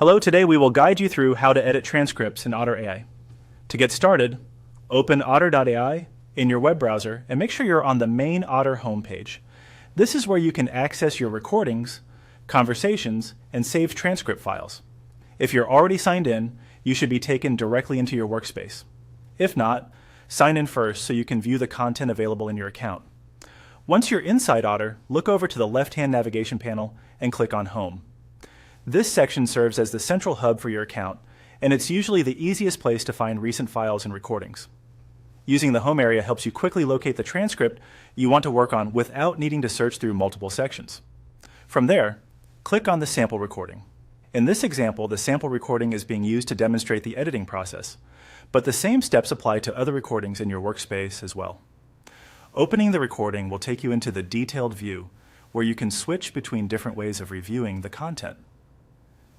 Hello, today we will guide you through how to edit transcripts in Otter AI. To get started, open Otter.ai in your web browser and make sure you're on the main Otter homepage. This is where you can access your recordings, conversations, and saved transcript files. If you're already signed in, you should be taken directly into your workspace. If not, sign in first so you can view the content available in your account. Once you're inside Otter, look over to the left-hand navigation panel and click on Home. This section serves as the central hub for your account, and it's usually the easiest place to find recent files and recordings. Using the home area helps you quickly locate the transcript you want to work on without needing to search through multiple sections. From there, click on the sample recording. In this example, the sample recording is being used to demonstrate the editing process, but the same steps apply to other recordings in your workspace as well. Opening the recording will take you into the detailed view, where you can switch between different ways of reviewing the content.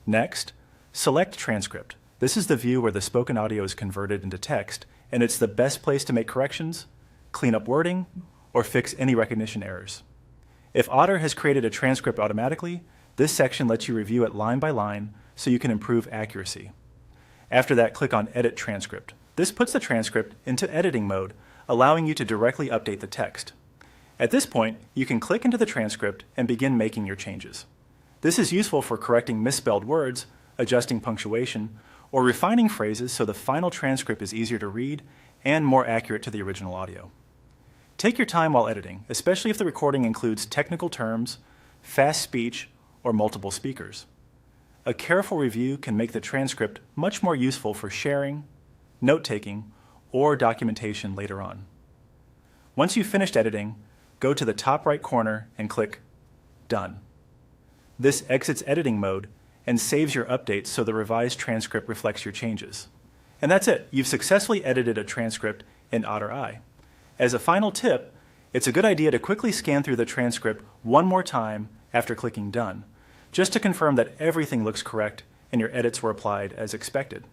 Next, select Transcript. This is the view where the spoken audio is converted into text, and it's the best place to make corrections, clean up wording, or fix any recognition errors. If Otter has created a transcript automatically, this section lets you review it line by line so you can improve accuracy. After that, click on Edit Transcript. This puts the transcript into editing mode, allowing you to directly update the text. At this point, you can click into the transcript and begin making your changes. This is useful for correcting misspelled words, adjusting punctuation, or refining phrases so the final transcript is easier to read and more accurate to the original audio. Take your time while editing, especially if the recording includes technical terms, fast speech, or multiple speakers. A careful review can make the transcript much more useful for sharing, note-taking, or documentation later on. Once you've finished editing, go to the top right corner and click Done. This exits editing mode and saves your updates so the revised transcript reflects your changes. And that's it. You've successfully edited a transcript in Otter AI. As a final tip, it's a good idea to quickly scan through the transcript one more time after clicking Done, just to confirm that everything looks correct and your edits were applied as expected.